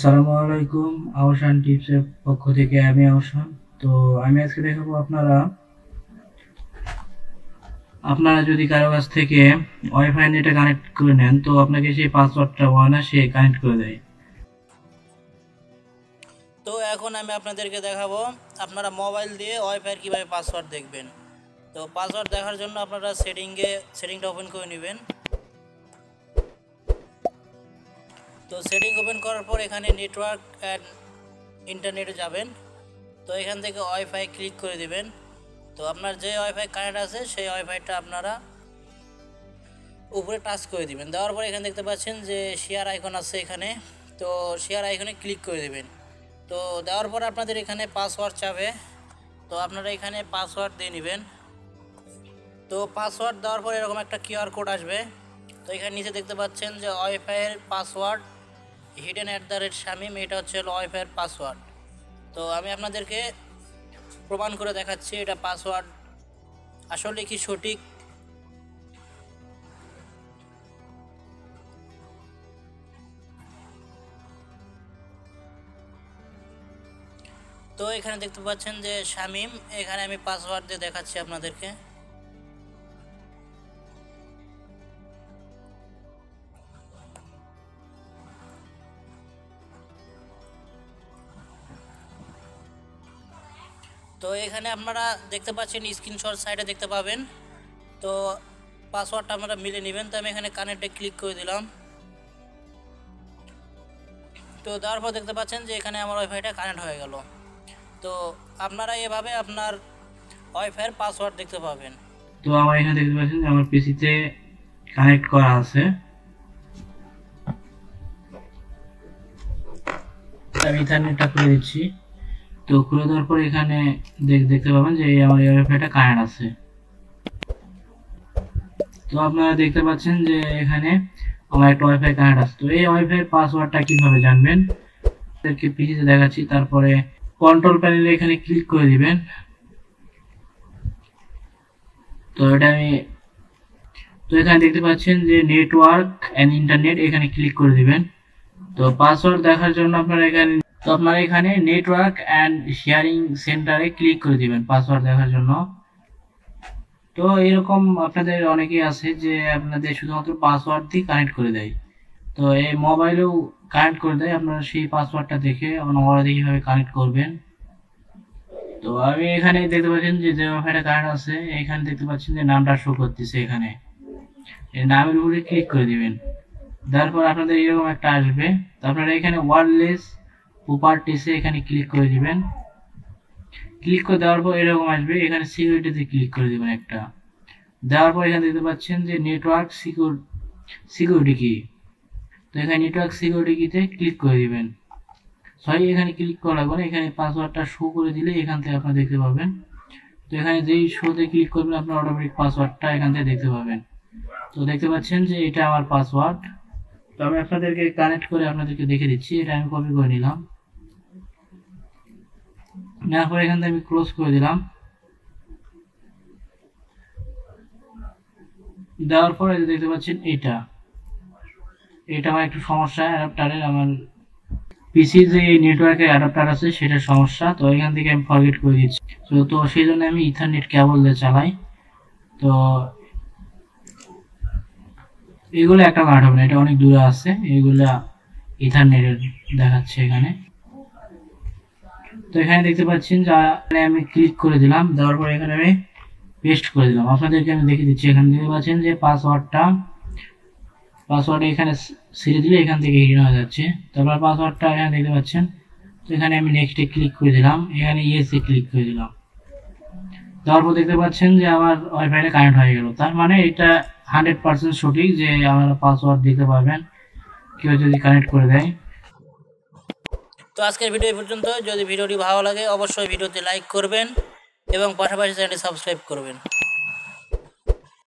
আসসালামু আলাইকুম। আহসান টিপসের পক্ষ থেকে আমি আহসান। তো আমি আজকে দেখাবো আপনারা যদি কারো কাছ থেকে ওয়াইফাই নেটে কানেক্ট করে নেন, তো আপনাকে সেই পাসওয়ার্ডটা অনায়াসে কানেক্ট করে দেয়। তো এখন আমি আপনাদেরকে দেখাবো আপনারা মোবাইল দিয়ে ওয়াইফাই কিভাবে পাসওয়ার্ড দেখবেন। তো পাসওয়ার্ড দেখার জন্য আপনারা সেটিংটা ওপেন করে নেবেন। তো সেটিং ওপেন করার পর এখানে নেটওয়ার্ক অ্যান্ড ইন্টারনেটে যাবেন। তো এখান থেকে ওয়াইফাই ক্লিক করে দিবেন। তো আপনার যে ওয়াইফাই কানেক্ট আছে সেই ওয়াইফাইটা আপনারা উপরে টাচ করে দিবেন। দেওয়ার পর এখানে দেখতে পাচ্ছেন যে শেয়ার আইকন আছে এখানে, তো শেয়ার আইকনে ক্লিক করে দিবেন। তো দেওয়ার পর আপনাদের এখানে পাসওয়ার্ড চাবে, তো আপনারা এখানে পাসওয়ার্ড দিয়ে নেবেন। তো পাসওয়ার্ড দেওয়ার পর এরকম একটা কিউআর কোড আসবে। তো এখানে নিচে দেখতে পাচ্ছেন যে ওয়াইফাইয়ের পাসওয়ার্ড হিডেন @শামিম, এটা হচ্ছে ওয়াইফাইয়ের পাসওয়ার্ড। তো আমি আপনাদেরকে প্রমাণ করে দেখাচ্ছি এটা পাসওয়ার্ড আসলে কি সঠিক। তো এখানে দেখতে পাচ্ছেন যে শামিম, এখানে আমি পাসওয়ার্ড দিয়ে দেখাচ্ছি আপনাদেরকে। তো এখানে আপনারা দেখতে পাচ্ছেন স্ক্রিনশট সাইডে দেখতে পাবেন। তো পাসওয়ার্ডটা আপনারা মিলে নেবেন। তো আমি এখানে কানেক্টে ক্লিক করে দিলাম। তো দেওয়ার পর দেখতে পাচ্ছেন যে এখানে আমার ওয়াইফাইটা কানেক্ট হয়ে গেল। তো আপনারা এভাবে আপনার ওয়াইফাইয়ের পাসওয়ার্ড দেখতে পাবেন। তো আমার এখানে দেখতে পাচ্ছেন যে আমার পিসিতে কানেক্ট করা আছে। আমি ইথারনেটটা খুলে দিচ্ছি। তো খুলে দেওয়ার পর এখানে দেখতে পাবেন যে আমার ওয়াইফাইটা কানেক্ট আছে। তো আপনারা দেখতে পাচ্ছেন যে এখানে আমার একটা ওয়াইফাই কানেক্ট আছে। তো এই ওয়াইফাই পাসওয়ার্ডটা কিভাবে জানবেন আপনাদেরকে পিসিতে দেখাচ্ছি। তারপরে কন্ট্রোল প্যানেলে এখানে ক্লিক করে দিবেন। তো এখানে দেখতে পাচ্ছেন যে নেটওয়ার্ক এন্ড ইন্টারনেট, এখানে ক্লিক করে দিবেন। তো পাসওয়ার্ড দেখার জন্য আপনারা এখানে নেটওয়ার্ক এন্ড শেয়ারিং সেন্টারে ক্লিক করে দিবেন পাসওয়ার্ড দেখার জন্য। তো এরকম আপনাদের অনেকেই আছে যে আপনাদের শুধুমাত্র পাসওয়ার্ড দিয়ে কানেক্ট করে দেয়। তো এই মোবাইলেও কানেক্ট করে দেয়, আপনারা সেই পাসওয়ার্ডটা দেখে অনবরত কিভাবে কানেক্ট করবেন। তো আমি এখানে দেখতে পাচ্ছেন যে ওয়াইফাইটা কানেক্ট আছে, এখানে দেখতে পাচ্ছেন যে নামটা শো করতেছে। এখানে এই নামের উপরে ক্লিক করে দিবেন। তারপর আপনাদের এরকম একটা আসবে। তো আপনারা এখানে ওয়্যারলেস প্রপার্টিসে এখানে ক্লিক করে দিবেন। ক্লিক করে দেওয়ার পর এরকম আসবে, এখানে সিকিউরিটিতে ক্লিক করে দিবেন একটা। দেওয়ার পর এখানে দেখতে পাচ্ছেন যে নেটওয়ার্ক সিকিউরিটি কি। তো এখানে নেটওয়ার্ক সিকিউরিটি কিতে ক্লিক করে দিবেন। সরি, এখানে ক্লিক করার পরে এখানে পাসওয়ার্ডটা শো করে দিলে এখান থেকে আপনারা দেখতে পাবেন। তো এখানে যেই শোতে ক্লিক করবেন আপনার অটোমেটিক পাসওয়ার্ডটা এখান থেকে দেখতে পাবেন। তো দেখতে পাচ্ছেন যে এটা আমার পাসওয়ার্ড। তো আমি আপনাদেরকে কানেক্ট করে আপনাদেরকে দেখে দিচ্ছি। এটা আমি কপি করে নিলাম, নেওয়ার পর এখান থেকে আমি ক্লোজ করে দিলাম। দেওয়ার পরে দেখতে পাচ্ছেন এটা আমার একটু সমস্যা অ্যাডাপ্টারের, আমার পিসি যে নেটওয়ার্কের অ্যাডাপ্টার আছে সেটা সমস্যা। তো এখান থেকে আমি ফরগেট করে দিচ্ছি। তো সেই জন্য আমি ইথারনেট কেবল দিয়ে চালাই। তো এগুলো একটা কানেক্ট হবে না, এটা অনেক দূরে আছে, এগুলা ইথারনেটের দেখাচ্ছে এখানে। তো এখানে দেখতে পাচ্ছেন যে আমি ক্লিক করে দিলাম। দেওয়ার পর এখানে আমি পেস্ট করে দিলাম। আপনাদেরকে আমি দেখে দিচ্ছি। এখানে দেখতে পাচ্ছেন যে পাসওয়ার্ড এখানে ছেড়ে দিলে এখান থেকে হিডেন হয়ে যাচ্ছে। তারপর পাসওয়ার্ডটা এখানে দেখতে পাচ্ছেন। তো এখানে আমি নেক্সটে ক্লিক করে দিলাম, এখানে ইয়েসে ক্লিক করে দিলাম। দেওয়ার পর দেখতে পাচ্ছেন যে আমার ওয়াইফাইটা কানেক্ট হয়ে গেল। তার মানে এটা 100% সঠিক যে আপনারা পাসওয়ার্ড দিতে পারবেন কেউ যদি কানেক্ট করে দেয়। তো আজকের ভিডিও এই পর্যন্ত। যদি ভিডিওটি ভালো লাগে অবশ্যই ভিডিওতে লাইক করবেন এবং পাশাপাশি চ্যানেলটি সাবস্ক্রাইব করবেন।